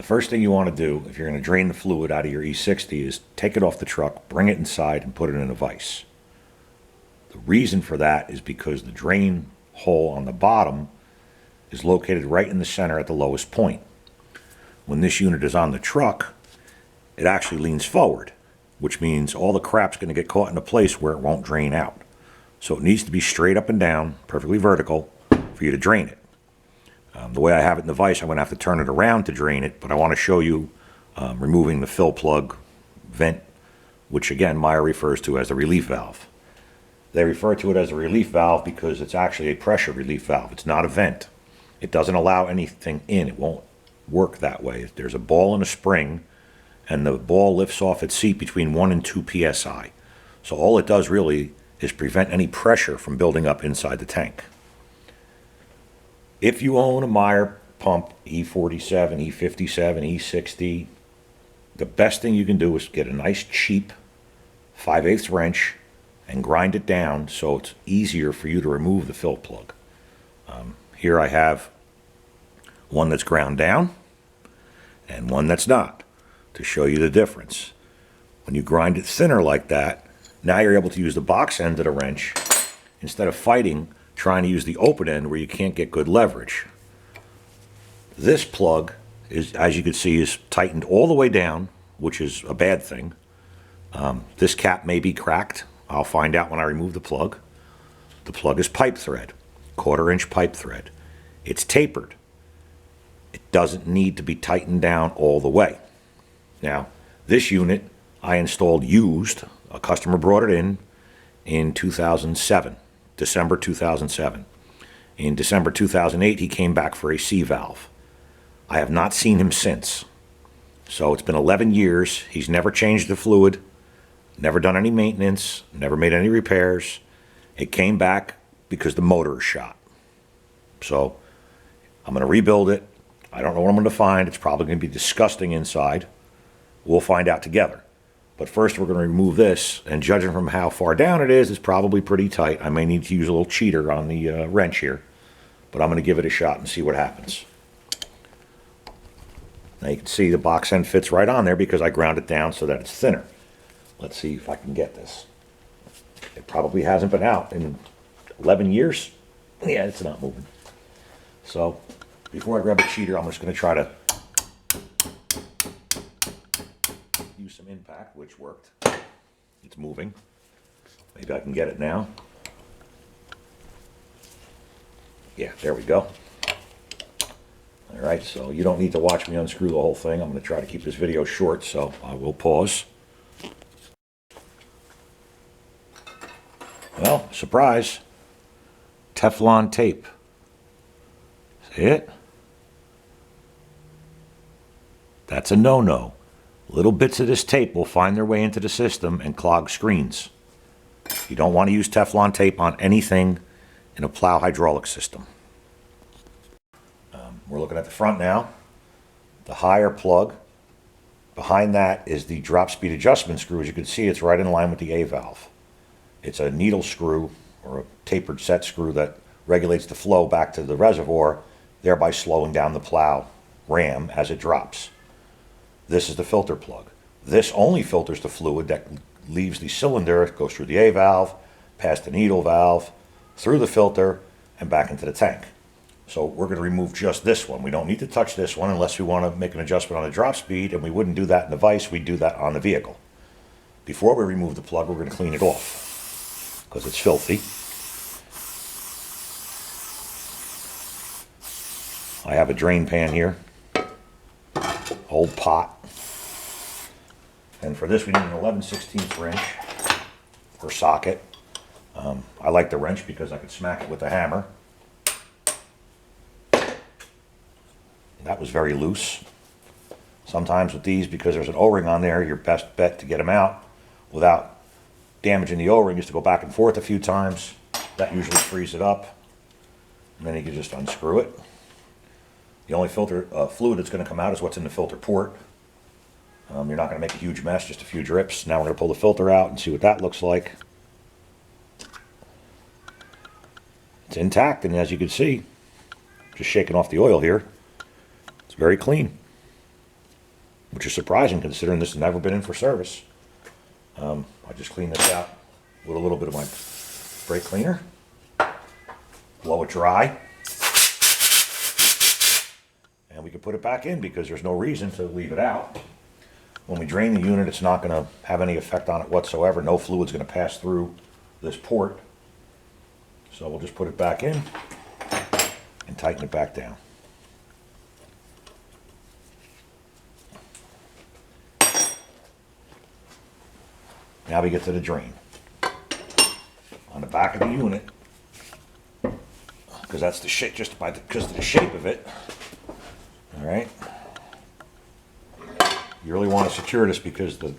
first thing you want to do if you're going to drain the fluid out of your E60 is take it off the truck, bring it inside, and put it in a vise. The reason for that is because the drain hole on the bottom is located right in the center at the lowest point. When this unit is on the truck, it actually leans forward, which means all the crap's going to get caught in a place where it won't drain out. So it needs to be straight up and down, perfectly vertical, for you to drain it. The way I have it in the vise, I'm going to have to turn it around to drain it, but I want to show you removing the fill plug vent, which again Meyer refers to as the relief valve. They refer to it as a relief valve because it's actually a pressure relief valve. It's not a vent. It doesn't allow anything in. It won't work that way. There's a ball and a spring, and the ball lifts off its seat between 1 and 2 psi. So all it does really is prevent any pressure from building up inside the tank. If you own a Meyer pump, E47, E57, E60, the best thing you can do is get a nice cheap 5/8 wrench and grind it down so it's easier for you to remove the fill plug. Here I have one that's ground down and one that's not, to show you the difference. When you grind it thinner like that, now you're able to use the box end of the wrench instead of fighting trying to use the open end where you can't get good leverage. This plug is, as you can see, is tightened all the way down, which is a bad thing. This cap may be cracked. I'll find out when I remove the plug. The plug is pipe thread, 1/4 inch pipe thread. It's tapered. It doesn't need to be tightened down all the way. Now, this unit I installed used. A customer brought it in 2007. December 2007. In December 2008, he came back for a C valve. I have not seen him since. So it's been 11 years. He's never changed the fluid, never done any maintenance, never made any repairs. It came back because the motor is shot. So I'm going to rebuild it. I don't know what I'm going to find. It's probably going to be disgusting inside. We'll find out together. But first we're going to remove this, and judging from how far down it is, it's probably pretty tight. I may need to use a little cheater on the wrench here, but I'm going to give it a shot and see what happens. Now you can see the box end fits right on there because I ground it down so that it's thinner. Let's see if I can get this. It probably hasn't been out in 11 years. Yeah, it's not moving. So before I grab a cheater, I'm just going to try to use some impact, which worked. It's moving. Maybe I can get it now. Yeah, there we go. All right, so you don't need to watch me unscrew the whole thing. I'm going to try to keep this video short, so I will pause. Well, surprise. Teflon tape. See it? That's a no-no. Little bits of this tape will find their way into the system and clog screens. You don't want to use Teflon tape on anything in a plow hydraulic system. We're looking at the front now. The higher plug. Behind that is the drop speed adjustment screw. As you can see, it's right in line with the A valve. It's a needle screw or a tapered set screw that regulates the flow back to the reservoir, thereby slowing down the plow ram as it drops. This is the filter plug. This only filters the fluid that leaves the cylinder. It goes through the A valve, past the needle valve, through the filter, and back into the tank. So we're going to remove just this one. We don't need to touch this one unless we want to make an adjustment on the drop speed, and we wouldn't do that in the vise. We'd do that on the vehicle. Before we remove the plug, we're going to clean it off because it's filthy. I have a drain pan here, old pot. And for this we need an 11/16 wrench or socket. I like the wrench because I could smack it with a hammer. That was very loose. Sometimes with these, because there's an O-ring on there, your best bet to get them out without damaging the O-ring is to go back and forth a few times. That usually frees it up. And then you can just unscrew it. The only filter fluid that's going to come out is what's in the filter port. You're not going to make a huge mess, just a few drips. Now we're going to pull the filter out and see what that looks like. It's intact, and as you can see, just shaking off the oil here. It's very clean. which is surprising considering this has never been in for service. I just clean this out with a little bit of my brake cleaner, blow it dry, and we can put it back in because there's no reason to leave it out. When we drain the unit, it's not going to have any effect on it whatsoever. No fluid's going to pass through this port. So we'll just put it back in and tighten it back down. Now we get to the drain. On the back of the unit, because that's the shape, because of the shape of it. All right. You really want to secure this because the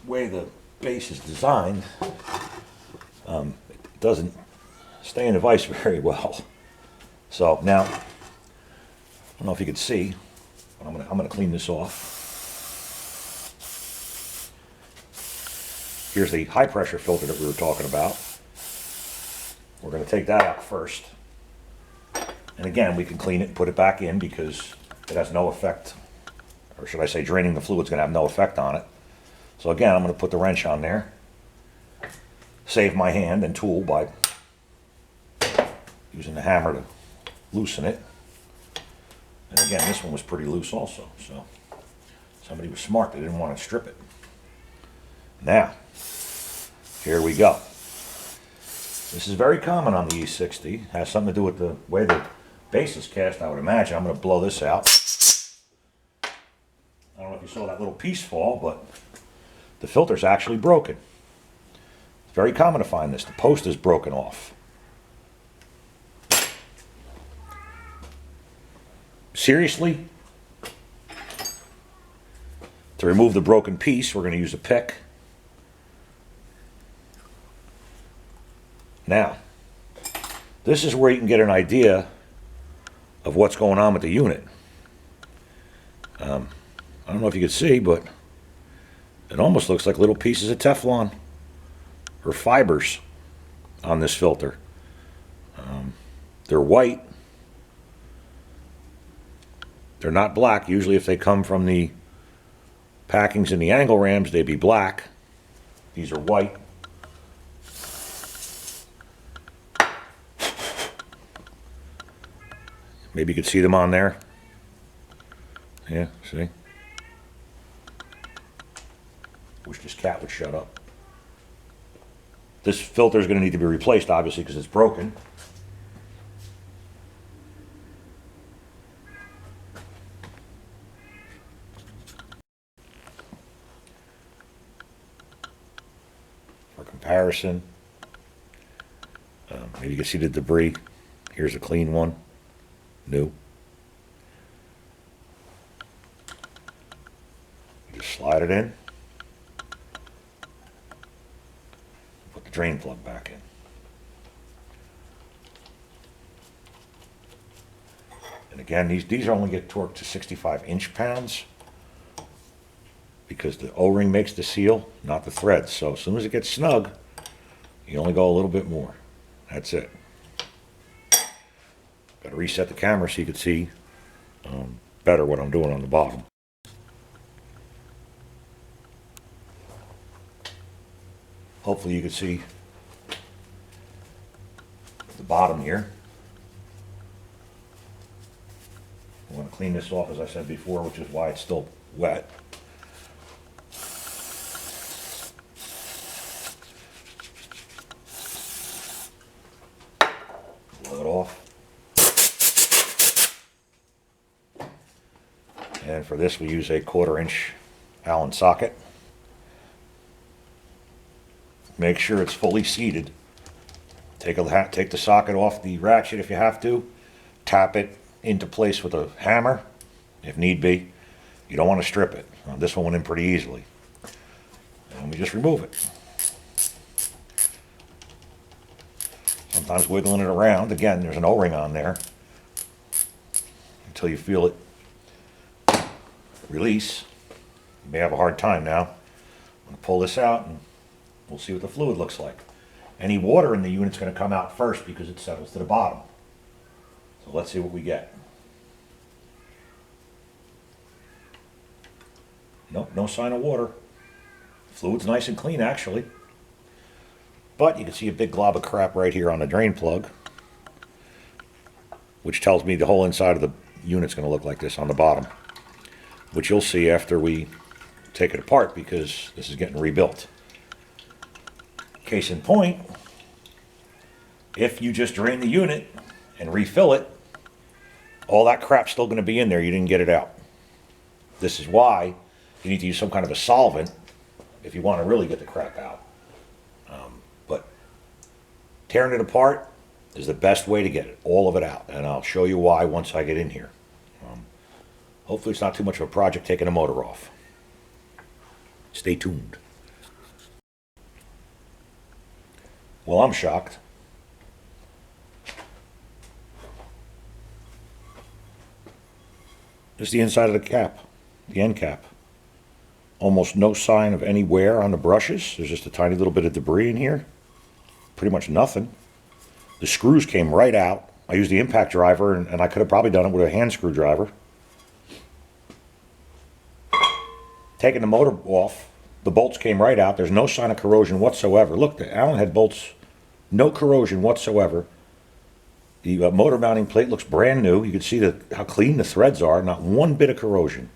way the base is designed, it doesn't stay in the vise very well. So now, I don't know if you can see, but I'm gonna clean this off. Here's the high pressure filter that we were talking about. We're going to take that out first. And again, we can clean it and put it back in because it has no effect, or should I say draining the fluid's going to have no effect on it. So again, I'm going to put the wrench on there, save my hand and tool by using the hammer to loosen it. And again, this one was pretty loose also, so somebody was smart, they didn't want to strip it. Now, here we go. This is very common on the E-60. It has something to do with the way the base is cast, I would imagine. I'm going to blow this out. I don't know if you saw that little piece fall, but the filter's actually broken. It's very common to find this. The post is broken off. Seriously? To remove the broken piece, we're going to use a pick. Now, this is where you can get an idea of what's going on with the unit. I don't know if you can see, but it almost looks like little pieces of Teflon or fibers on this filter. They're white. They're not black. Usually if they come from the packings in the angle rams, they'd be black. These are white. Maybe you could see them on there. Yeah, see? Wish this cat would shut up. This filter is going to need to be replaced, obviously, because it's broken. For comparison, maybe you can see the debris. Here's a clean one. New. Just slide it in. Put the drain plug back in. And again, these only get torqued to 65 inch-pounds because the O-ring makes the seal, not the threads. So as soon as it gets snug, you only go a little bit more. That's it. Got to reset the camera so you can see better what I'm doing on the bottom. Hopefully you can see the bottom here. I'm going to clean this off, as I said before, which is why it's still wet. Blow it off. And for this we use a 1/4 inch Allen socket. Make sure it's fully seated. Take the socket off the ratchet if you have to. Tap it into place with a hammer if need be. You don't want to strip it. This one went in pretty easily. And we just remove it. Sometimes wiggling it around. Again, there's an O-ring on there. Until you feel it release. You may have a hard time now. I'm going to pull this out and we'll see what the fluid looks like. Any water in the unit's going to come out first because it settles to the bottom. So let's see what we get. Nope, no sign of water. Fluid's nice and clean, actually. But you can see a big glob of crap right here on the drain plug, which tells me the whole inside of the unit's going to look like this on the bottom, which you'll see after we take it apart because this is getting rebuilt. Case in point, if you just drain the unit and refill it, all that crap's still going to be in there. You didn't get it out. This is why you need to use some kind of a solvent if you want to really get the crap out. But tearing it apart is the best way to get it, all of it out. And I'll show you why once I get in here. Hopefully it's not too much of a project taking the motor off. Stay tuned. Well, I'm shocked. This is the inside of the cap, the end cap. Almost no sign of any wear on the brushes. There's just a tiny little bit of debris in here. Pretty much nothing. The screws came right out. I used the impact driver, and I could have probably done it with a hand screwdriver. Taking the motor off, the bolts came right out. There's no sign of corrosion whatsoever. Look, the Allen head bolts, no corrosion whatsoever. The motor mounting plate looks brand new. You can see how clean the threads are, not one bit of corrosion.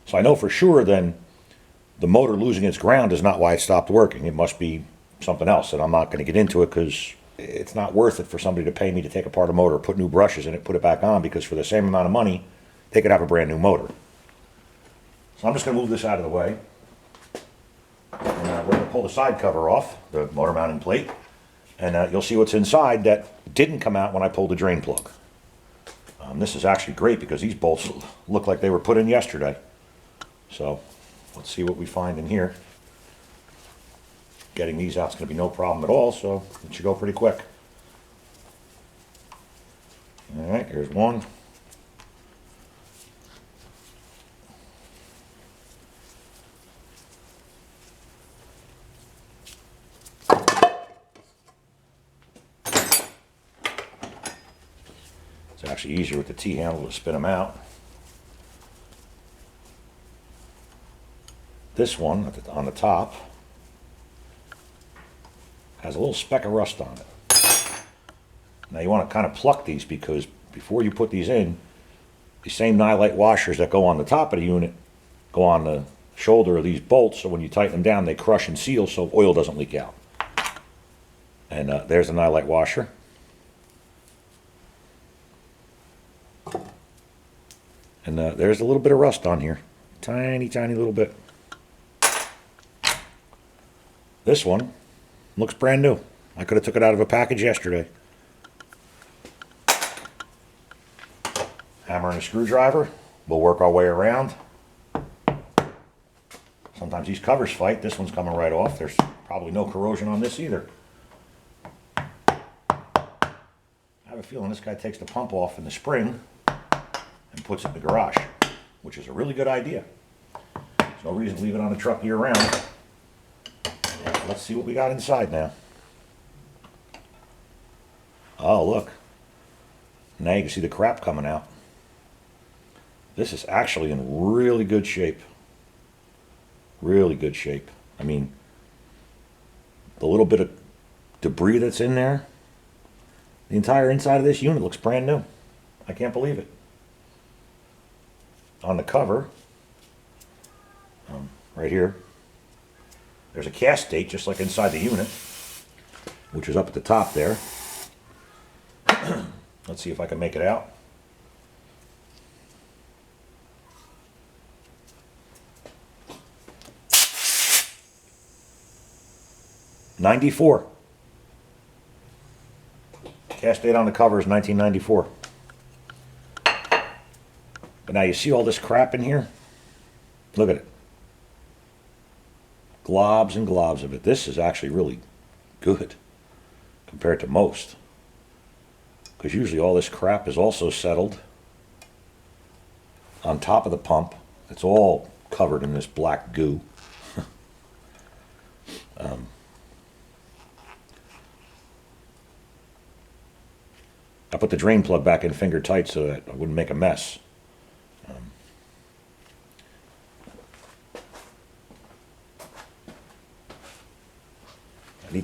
So I know for sure then the motor losing its ground is not why it stopped working. It must be something else, and I'm not going to get into it because it's not worth it for somebody to pay me to take apart a motor, put new brushes in it, put it back on, because for the same amount of money, they could have a brand new motor. So I'm just going to move this out of the way. And we're going to pull the side cover off, the motor mounting plate, and you'll see what's inside that didn't come out when I pulled the drain plug. This is actually great because these bolts look like they were put in yesterday. So let's see what we find in here. Getting these out is going to be no problem at all, so it should go pretty quick. All right, here's one. It's actually easier with the T-handle to spin them out. This one on the top has a little speck of rust on it. Now you want to kind of pluck these because before you put these in, the same nylite washers that go on the top of the unit go on the shoulder of these bolts, so when you tighten them down they crush and seal so oil doesn't leak out. And there's the nylite washer. And there's a little bit of rust on here. Tiny, tiny little bit. This one looks brand new. I could have took it out of a package yesterday. Hammer and a screwdriver. We'll work our way around. Sometimes these covers fight. This one's coming right off. There's probably no corrosion on this either. I have a feeling this guy takes the pump off in the spring and puts it in the garage, which is a really good idea. There's no reason to leave it on the truck year round. Let's see what we got inside now. Oh, look. Now you can see the crap coming out. This is actually in really good shape. Really good shape. I mean, the little bit of debris that's in there, the entire inside of this unit looks brand new. I can't believe it. On the cover, right here, there's a cast date just like inside the unit, which is up at the top there. Let's see if I can make it out. '94. Cast date on the cover is 1994. But now you see all this crap in here? Look at it. Globs and globs of it. This is actually really good compared to most. Because usually all this crap is also settled on top of the pump. It's all covered in this black goo. I put the drain plug back in finger tight so that I wouldn't make a mess.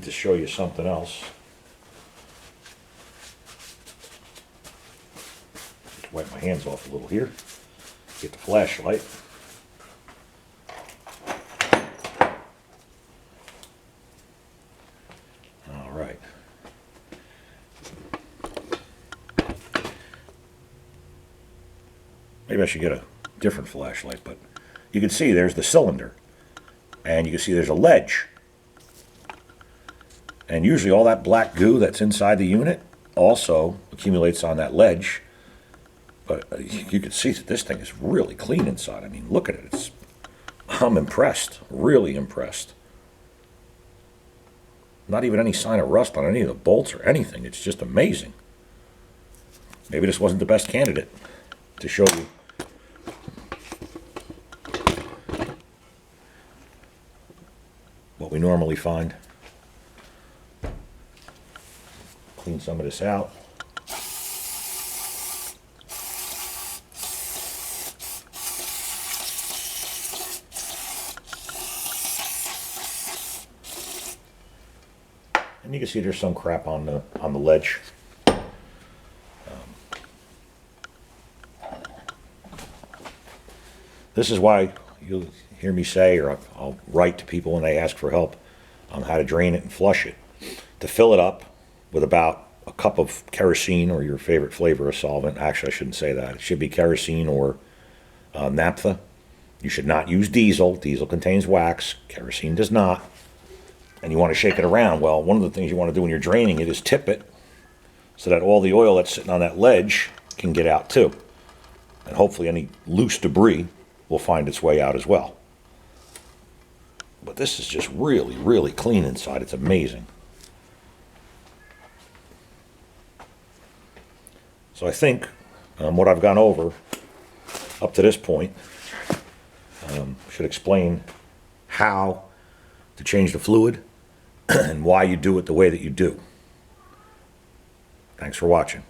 to show you something else. Just wipe my hands off a little here. Get the flashlight. All right. Maybe I should get a different flashlight, but you can see there's the cylinder, and you can see there's a ledge. And usually all that black goo that's inside the unit also accumulates on that ledge. But you can see that this thing is really clean inside. I mean, look at it. I'm impressed, really impressed. Not even any sign of rust on any of the bolts or anything. It's just amazing. Maybe this wasn't the best candidate to show you. What we normally find. Clean some of this out. And you can see there's some crap on the ledge. This is why you'll hear me say, or I'll write to people when they ask for help on how to drain it and flush it. To fill it up with about a cup of kerosene or your favorite flavor of solvent. Actually, I shouldn't say that. It should be kerosene or naphtha. You should not use diesel. Diesel contains wax. Kerosene does not. And you want to shake it around. Well, one of the things you want to do when you're draining it is tip it so that all the oil that's sitting on that ledge can get out too. And hopefully any loose debris will find its way out as well. But this is just really, really clean inside. It's amazing. So I think what I've gone over up to this point should explain how to change the fluid and why you do it the way that you do. Thanks for watching.